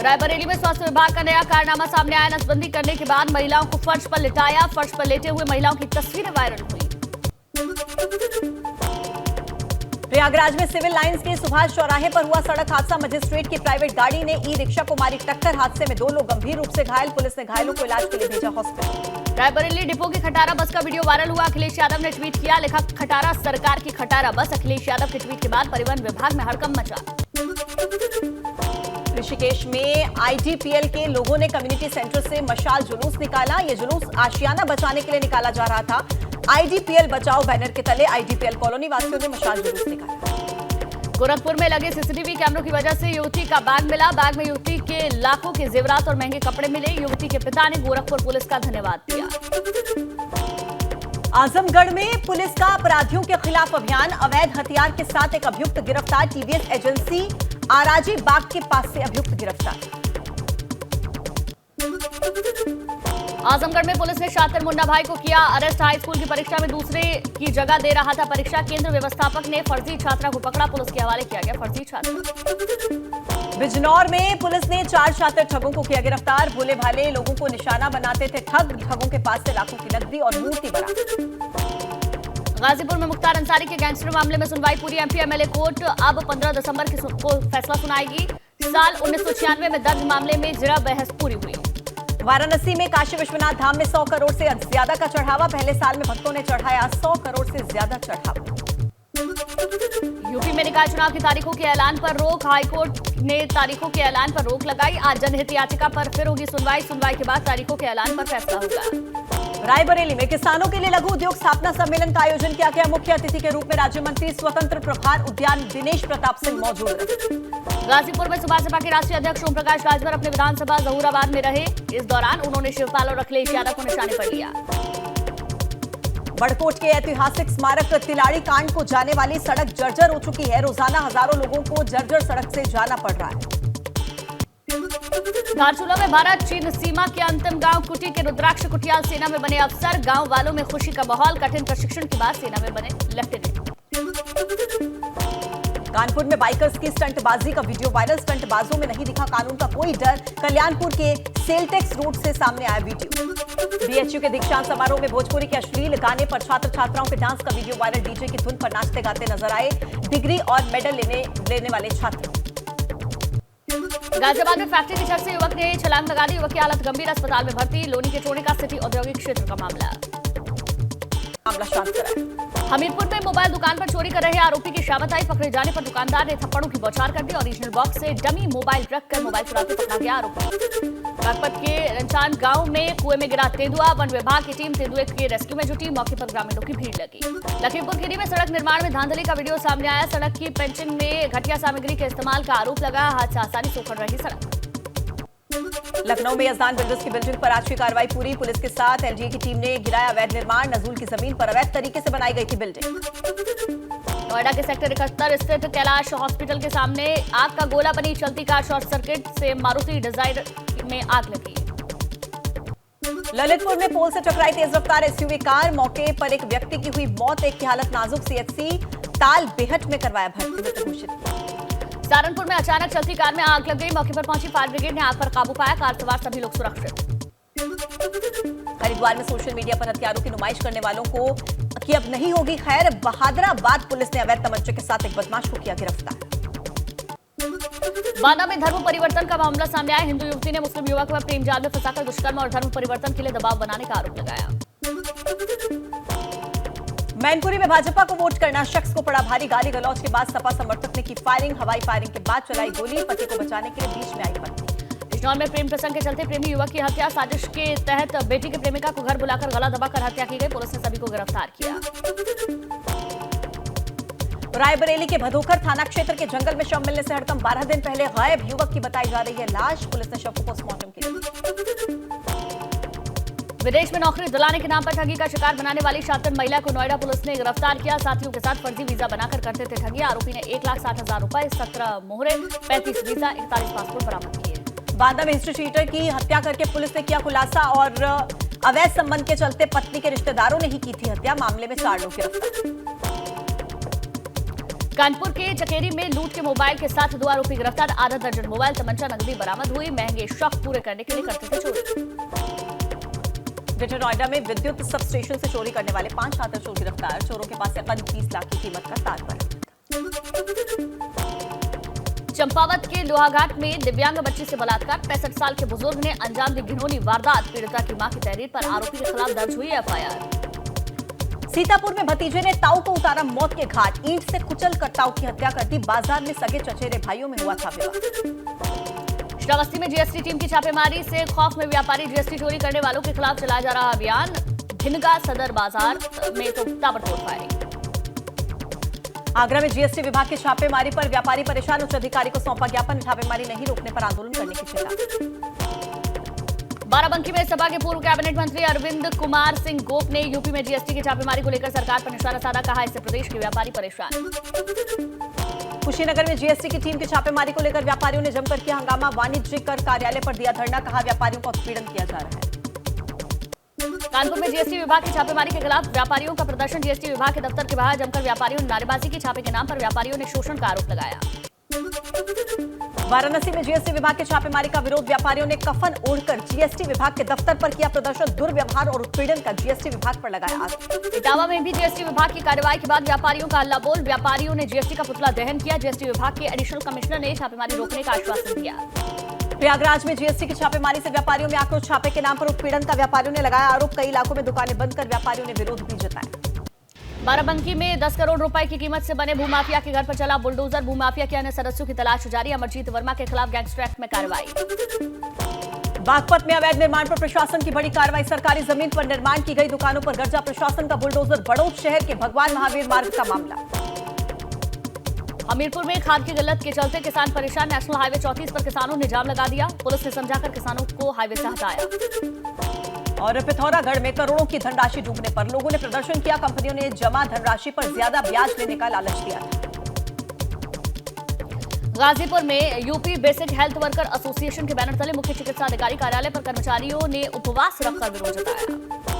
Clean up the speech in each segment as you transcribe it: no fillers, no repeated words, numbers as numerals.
रायबरेली में स्वास्थ्य विभाग का नया कारनामा सामने आया। नसबंदी करने के बाद महिलाओं को फर्श पर लिटाया। फर्श पर लेटे हुए महिलाओं की तस्वीरें वायरल हुई। प्रयागराज में सिविल लाइंस के सुभाष चौराहे पर हुआ सड़क हादसा। मजिस्ट्रेट की प्राइवेट गाड़ी ने ई रिक्शा को मारी टक्कर। हादसे में 2 लोग गंभीर रूप से घायल। पुलिस ने घायलों को इलाज के लिए भेजा हॉस्पिटल। रायबरेली डिपो की खटारा बस का वीडियो वायरल हुआ। अखिलेश यादव ने ट्वीट किया, लिखा खटारा सरकार की खटारा बस। अखिलेश यादव के ट्वीट के बाद परिवहन विभाग में हड़कंप मचा। ऋषिकेश में आईडीपीएल के लोगों ने कम्युनिटी सेंटर से मशाल जुलूस निकाला। ये जुलूस आशियाना बचाने के लिए निकाला जा रहा था। आईडीपीएल बचाओ बैनर के तले आईडीपीएल कॉलोनी वासियों ने मशाल जुलूस निकाला। गोरखपुर में लगे सीसीटीवी कैमरों की वजह से युवती का बैग मिला। बैग में युवती के लाखों के जेवरात और महंगे कपड़े मिले। युवती के पिता ने गोरखपुर पुलिस का धन्यवाद दिया। आजमगढ़ में पुलिस का अपराधियों के खिलाफ अभियान। अवैध हथियार के साथ एक अभियुक्त गिरफ्तार। टीवीएस एजेंसी आराजी बाग के पास से अभियुक्त गिरफ्तार। आजमगढ़ में पुलिस ने शातिर मुन्ना भाई को किया अरेस्ट। हाई स्कूल की परीक्षा में दूसरे की जगह दे रहा था परीक्षा। केंद्र व्यवस्थापक ने फर्जी छात्रा को पकड़ा। पुलिस के हवाले किया गया फर्जी छात्र। बिजनौर में पुलिस ने 4 छात्र ठगों को किया गिरफ्तार। भोले भाले लोगों को निशाना बनाते थे ठगों के पास से लाखों की नकदी और मूर्ति बरामद। गाजीपुर में मुख्तार अंसारी के गैंगस्टर मामले में सुनवाई पूरी। एमपी एमएलए कोर्ट अब 15 दिसंबर को फैसला सुनाएगी। साल 1996 में दर्ज मामले में जरा बहस पूरी हुई। वाराणसी में काशी विश्वनाथ धाम में 100 करोड़ से ज्यादा का चढ़ावा। पहले साल में भक्तों ने चढ़ाया 100 करोड़ से ज्यादा चढ़ावा। यूपी में निकाय चुनाव की तारीखों के ऐलान पर रोक। हाईकोर्ट ने तारीखों के ऐलान पर रोक लगाई। आज जनहित याचिका पर फिर होगी सुनवाई। सुनवाई के बाद तारीखों के ऐलान पर फैसला होगा। रायबरेली में किसानों के लिए लघु उद्योग स्थापना सम्मेलन का आयोजन किया गया। मुख्य अतिथि के रूप में राज्य मंत्री स्वतंत्र प्रभार उद्यान दिनेश प्रताप सिंह मौजूद रहे। गाजीपुर में सुभाष सपा के राष्ट्रीय अध्यक्ष ओम प्रकाश राजभर अपने विधानसभा जहूराबाद में रहे। इस दौरान उन्होंने शिवपाल और अखिलेश यादव को निशाने पर लिया। बड़कोट के ऐतिहासिक स्मारक तिलाड़ी कांड को जाने वाली सड़क जर्जर हो चुकी है। रोजाना हजारों लोगों को जर्जर सड़क से जाना पड़ रहा है। धारचूला में भारत चीन सीमा के अंतिम गांव कुटी के रुद्राक्ष कुटियाल सेना में बने अफसर। गांव वालों में खुशी का माहौल। कठिन प्रशिक्षण के बाद सेना में बने लेफ्टिनेंट। कानपुर में बाइकर्स की स्टंटबाजी का वीडियो वायरल। स्टंटबाजों में नहीं दिखा कानून का कोई डर। कल्याणपुर के सेलटेक्स रोड से सामने आया वीडियो। बीएचयू के दीक्षांत समारोह में भोजपुरी के अश्लील गाने पर छात्र छात्राओं के डांस का वीडियो वायरल। डीजे की धुन पर नाचते गाते नजर आए डिग्री और मेडल लेने वाले छात्र। गाजियाबाद में फैक्ट्री की छत से युवक ने छलांग लगा दी। युवक की हालत गंभीर, अस्पताल में भर्ती। लोनी के चोरी का सिटी औद्योगिक क्षेत्र का मामला शांत कराया। हमीरपुर में मोबाइल दुकान पर चोरी कर रहे आरोपी की शामत आई। पकड़े जाने पर दुकानदार ने थप्पड़ों की बौछार कर दी। ओरिजिनल बॉक्स से डमी मोबाइल रखकर मोबाइल चुराते पकड़ा गया आरोपी। बागपत के रंचान गांव में कुएं में गिरा तेंदुआ। वन विभाग की टीम तेंदुए के रेस्क्यू में जुटी। मौके पर ग्रामीणों की भीड़ लगी। लखीमपुर खीरी में सड़क निर्माण में धांधली का वीडियो सामने आया। सड़क की पेंचिंग में घटिया सामग्री के इस्तेमाल का आरोप लगा। हादसा आसानी से उखड़ रही सड़क। लखनऊ में यजदान बिल्डर्स की बिल्डिंग पर आज की कार्रवाई पूरी। पुलिस के साथ एलजीए की टीम ने गिराया अवैध निर्माण। नजूल की जमीन पर अवैध तरीके से बनाई गई थी बिल्डिंग। नोएडा के सेक्टर 71 स्थित कैलाश हॉस्पिटल के सामने आग का गोला बनी। चलती कार शॉर्ट सर्किट से मारुति डिजायर में आग लगी। ललितपुर में पोल से टकराई तेज रफ्तार एसयूवी कार। मौके पर एक व्यक्ति की हुई मौत। एक की हालत नाजुक। सीएचसी ताल बेहट में करवाया भर्ती। मृत घोषित किया। सहारनपुर में अचानक चलती कार में आग लग गई। मौके पर पहुंची फायर ब्रिगेड ने आग पर काबू पाया। कार सवार सभी लोग सुरक्षित। हरिद्वार में सोशल मीडिया पर हथियारों की नुमाइश करने वालों को कि अब नहीं होगी खैर। बहादुराबाद पुलिस ने अवैध तमंचे के साथ एक बदमाश को किया गिरफ्तार। बांदा में धर्म परिवर्तन का मामला सामने आया। हिंदू युवती ने मुस्लिम युवक को प्रेम जाल में फंसाकर दुष्कर्म और धर्म परिवर्तन के लिए दबाव बनाने का आरोप लगाया। मैनपुरी में भाजपा को वोट करना शख्स को पड़ा भारी। गाली गलौज के बाद सपा समर्थक ने की फायरिंग। हवाई फायरिंग के बाद चलाई गोली। पति को बचाने के लिए बीच में आई पत्नी। बिजनौर में प्रेम प्रसंग के चलते प्रेमी युवक की हत्या। साजिश के तहत बेटी के प्रेमिका को घर बुलाकर गला दबाकर हत्या की गई। पुलिस ने सभी को गिरफ्तार किया। रायबरेली के भदोखर थाना क्षेत्र के जंगल में शव मिलने से हड़कंप। 12 दिन पहले गायब युवक की बताई जा रही है लाश। पुलिस ने शव को पोस्टमार्टम के लिए। विदेश में नौकरी दिलाने के नाम पर ठगी का शिकार बनाने वाली शातिर महिला को नोएडा पुलिस ने गिरफ्तार किया। साथियों के साथ फर्जी वीजा बनाकर करते थे ठगी। आरोपी ने 1,60,000 रुपए, 17 मोहरे, 35 वीजा, 41 पासपोर्ट बरामद किए। बांदा में हिस्ट्री शीटर की हत्या करके पुलिस ने किया खुलासा। और अवैध संबंध के चलते पत्नी के रिश्तेदारों ने ही की थी हत्या। मामले में 4 लोग गिरफ्तार। कानपुर के चकेरी में लूट के मोबाइल के साथ 2 आरोपी गिरफ्तार। आधा दर्जन मोबाइल, तमंचा, नकदी बरामद हुई। महंगे शौक पूरे करने के लिए करते थे चोरी। ग्रेटर नोएडा में विद्युत सब स्टेशन से चोरी करने वाले 5 छात्र चोर गिरफ्तार। चोरों के पास से 30 लाख की कीमत का तार बरामद। चंपावत के लोहाघाट में दिव्यांग बच्ची से बलात्कार। 65 साल के बुजुर्ग ने अंजाम दी घिनौनी वारदात। पीड़िता की मां की तहरीर पर आरोपी के खिलाफ दर्ज हुई एफआईआर। सीतापुर में भतीजे ने ताऊ को उतारा मौत के घाट। ईंट से कुचल कर ताऊ की हत्या कर दी। बाजार में सगे चचेरे भाइयों में हुआ था विवाद। श्रावस्ती में जीएसटी टीम की छापेमारी से खौफ में व्यापारी। जीएसटी चोरी करने वालों के खिलाफ चलाया जा रहा अभियान। भिनगा सदर बाजार में तो ताबड़तोड़ फायरिंग। आगरा में जीएसटी विभाग की छापेमारी पर व्यापारी परेशान। उच्च अधिकारी को सौंपा ज्ञापन। छापेमारी नहीं रोकने पर आंदोलन करने की चेतावनी। बाराबंकी में सपा के पूर्व कैबिनेट मंत्री अरविंद कुमार सिंह गोप ने यूपी में जीएसटी की छापेमारी को लेकर सरकार पर निशाना साधा। कहा, इससे प्रदेश के व्यापारी परेशान। कुशीनगर में जीएसटी की टीम की छापेमारी को लेकर व्यापारियों ने जमकर किया हंगामा। वाणिज्यिक कर कार्यालय पर दिया धरना। कहा, व्यापारियों का उत्पीड़न किया जा रहा है। कानपुर में जीएसटी विभाग की छापेमारी के खिलाफ व्यापारियों का प्रदर्शन। जीएसटी विभाग के दफ्तर के बाहर जमकर व्यापारियों ने नारेबाजी की। छापे के नाम पर व्यापारियों ने शोषण का आरोप लगाया। वाराणसी में जीएसटी विभाग की छापेमारी का विरोध। व्यापारियों ने कफन ओढ़कर जीएसटी विभाग के दफ्तर पर किया प्रदर्शन। दुर्व्यवहार और उत्पीड़न का जीएसटी विभाग पर लगाया आरोप। इटावा में भी जीएसटी विभाग की कार्रवाई के बाद व्यापारियों का हल्ला बोल। व्यापारियों ने जीएसटी का पुतला दहन किया। जीएसटी विभाग के एडिशनल कमिश्नर ने छापेमारी रोकने का आश्वासन दिया। प्रयागराज में जीएसटी की छापेमारी से व्यापारियों में आक्रोश। छापे के नाम पर उत्पीड़न का व्यापारियों ने लगाया आरोप। कई इलाकों में दुकानें बंद कर व्यापारियों ने विरोध भी जताया। बाराबंकी में 10 करोड़ रुपए की कीमत से बने भूमाफिया के घर पर चला बुलडोजर। भूमाफिया के अन्य सदस्यों की तलाश जारी। अमरजीत वर्मा के खिलाफ गैंगस्टर एक्ट में कार्रवाई। बागपत में अवैध निर्माण पर प्रशासन की बड़ी कार्रवाई। सरकारी जमीन पर निर्माण की गई दुकानों पर गर्जा प्रशासन का बुलडोजर। बड़ौद शहर के भगवान महावीर मार्ग का मामला। हमीरपुर में खाद की किल्लत के चलते किसान परेशान। नेशनल हाईवे 34 पर किसानों ने जाम लगा दिया। पुलिस ने समझाकर किसानों को हाईवे से हटाया। और पिथौरागढ़ में करोड़ों की धनराशि डूबने पर लोगों ने प्रदर्शन किया। कंपनियों ने जमा धनराशि पर ज्यादा ब्याज लेने का लालच दिया। गाजीपुर में UP basic health worker association के बैनर तले मुख्य चिकित्सा अधिकारी कार्यालय पर कर्मचारियों ने उपवास रखकर विरोध जताया।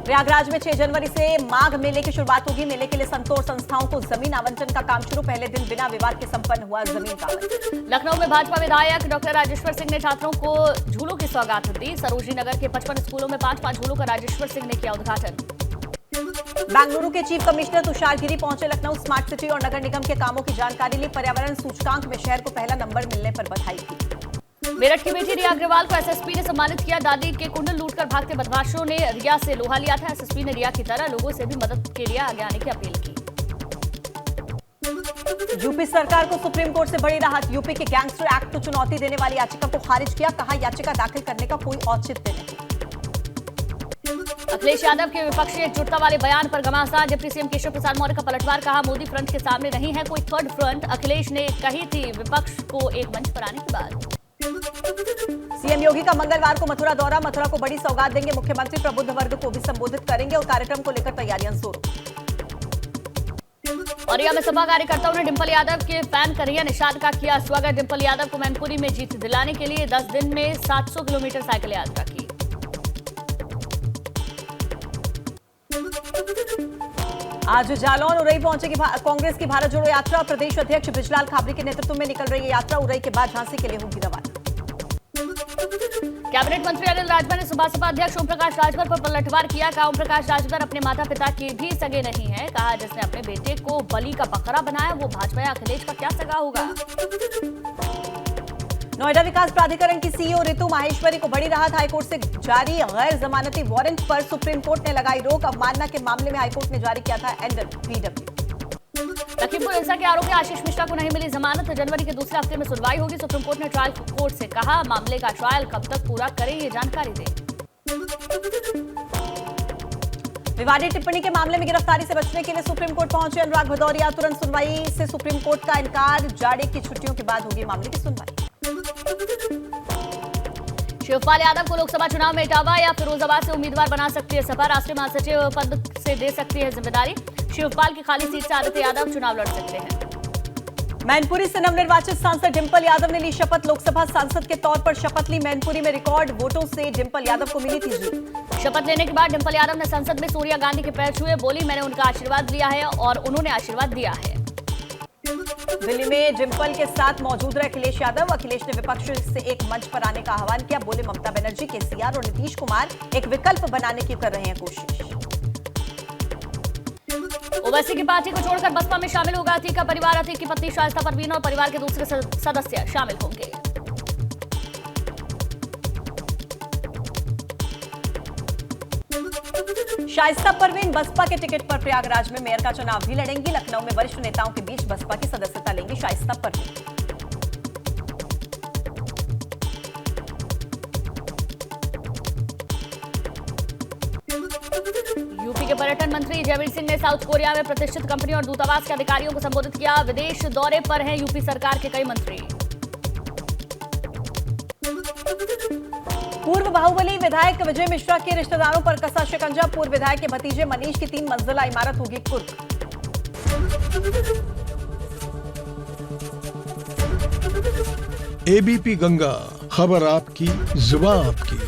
प्रयागराज में 6 जनवरी से माघ मेले की शुरुआत होगी। मेले के लिए संतोष संस्थाओं को जमीन आवंटन का काम शुरू। पहले दिन बिना विवाद के संपन्न हुआ जमीन का आवंटन। लखनऊ में भाजपा विधायक डॉक्टर राजेश्वर सिंह ने छात्रों को झूलों की सौगात दी। सरोजनी नगर के 55 स्कूलों में 5-5 झूलों का राजेश्वर सिंह ने किया उद्घाटन। बेंगलुरु के चीफ कमिश्नर तुषार गिरी पहुंचे लखनऊ। स्मार्ट सिटी और नगर निगम के कामों की जानकारी ली। पर्यावरण सूचकांक में शहर को पहला नंबर मिलने पर बधाई दी। मेरठ की बेटी रिया अग्रवाल को एसएसपी ने सम्मानित किया। दादी के कुंडल लूटकर भागते बदमाशों ने रिया से लोहा लिया था। एसएसपी ने रिया की तरह लोगों से भी मदद के लिए आगे आने की अपील की। यूपी सरकार को सुप्रीम कोर्ट से बड़ी राहत। यूपी के गैंगस्टर एक्ट को चुनौती देने वाली याचिका को खारिज किया। कहा, याचिका दाखिल करने का कोई औचित्य नहीं। अखिलेश यादव के विपक्षी एकजुटता वाले बयान पर घमासान। डिप्टी सीएम केशव प्रसाद मौर्य का पलटवार। कहा, मोदी फ्रंट के सामने नहीं है कोई थर्ड फ्रंट। अखिलेश ने कही थी विपक्ष को एक मंच पर आने की बात। सीएम योगी का मंगलवार को मथुरा दौरा। मथुरा को बड़ी सौगात देंगे मुख्यमंत्री। प्रबुद्ध वर्ग को भी संबोधित करेंगे और कार्यक्रम को लेकर तैयारियां जोरों। औरैया में सपा कार्यकर्ताओं ने डिंपल यादव के फैन कन्हैया निषाद का किया स्वागत। डिंपल यादव को मैनपुरी में जीत दिलाने के लिए 10 दिन में 700 किलोमीटर साइकिल यात्रा की। आज जालौन उरई पहुंचेगी कांग्रेस की भारत जोड़ो यात्रा। प्रदेश अध्यक्ष बृजलाल खाबरी के नेतृत्व में निकल रही है यात्रा। उरई के बाद झांसी के लिए होगी रवाना। कैबिनेट मंत्री अनिल राजभर ने सुबह सपा अध्यक्ष ओम प्रकाश राजभर पर पलटवार किया। कहा, ओम प्रकाश राजभर अपने माता पिता के भी सगे नहीं है। कहा, जिसने अपने बेटे को बलि का बकरा बनाया वो भाजपा या अखिलेश का क्या सगा होगा। नोएडा विकास प्राधिकरण की सीईओ रितु माहेश्वरी को बड़ी राहत। हाईकोर्ट से जारी गैर जमानती वारंट पर सुप्रीम कोर्ट ने लगाई रोक। अवमानना के मामले में हाईकोर्ट ने जारी किया था एनडब्ल्यू। लखीमपुर हिंसा के आरोपी आशीष मिश्रा को नहीं मिली जमानत। जनवरी के दूसरे हफ्ते में सुनवाई होगी। सुप्रीम कोर्ट ने ट्रायल कोर्ट से कहा, मामले का ट्रायल कब तक पूरा करें ये जानकारी दें। विवादित टिप्पणी के मामले में गिरफ्तारी से बचने के लिए सुप्रीम कोर्ट पहुंचे अनुराग भदौरिया। तुरंत सुनवाई से सुप्रीम कोर्ट का इनकार। जाड़े की छुट्टियों के बाद होगी मामले की सुनवाई। शिवपाल यादव को लोकसभा चुनाव में इटावा या फिरोजाबाद से उम्मीदवार बना सकती है सपा। राष्ट्रीय महासचिव पद से दे सकती है जिम्मेदारी। शिवपाल की खाली सीट से आदित्य यादव चुनाव लड़ सकते हैं। मैनपुरी से नवनिर्वाचित सांसद डिंपल यादव ने ली शपथ। लोकसभा सांसद के तौर पर शपथ ली। मैनपुरी में रिकॉर्ड वोटों से डिंपल यादव को मिली थी जीत। शपथ लेने के बाद डिंपल यादव ने संसद में सोनिया गांधी के पैर छुए। बोली, मैंने उनका आशीर्वाद लिया है और उन्होंने आशीर्वाद दिया है। दिल्ली में डिंपल के साथ मौजूद रहे अखिलेश यादव। अखिलेश ने विपक्ष से एक मंच पर आने का आह्वान किया। बोले ममता बनर्जी, केसीआर और नीतीश कुमार एक विकल्प बनाने की कर रहे हैं कोशिश। ओवैसी की पार्टी को छोड़कर बसपा में शामिल होगा अतीक का परिवार। अतीक की पत्नी शाइस्ता परवीन और परिवार के दूसरे सदस्य शामिल होंगे। शाइस्ता परवीन बसपा के टिकट पर प्रयागराज में मेयर का चुनाव भी लड़ेंगी। लखनऊ में वरिष्ठ नेताओं के बीच बसपा की सदस्यता लेंगी शाइस्ता परवीन। यूपी के पर्यटन मंत्री जयवीर सिंह ने साउथ कोरिया में प्रतिष्ठित कंपनी और दूतावास के अधिकारियों को संबोधित किया। विदेश दौरे पर हैं यूपी सरकार के कई मंत्री। पूर्व बाहुबली विधायक विजय मिश्रा के रिश्तेदारों पर कसा शिकंजा। पूर्व विधायक के भतीजे मनीष की 3 मंजिला इमारत होगी कुर्क। एबीपी गंगा, खबर आपकी, जुबान आपकी।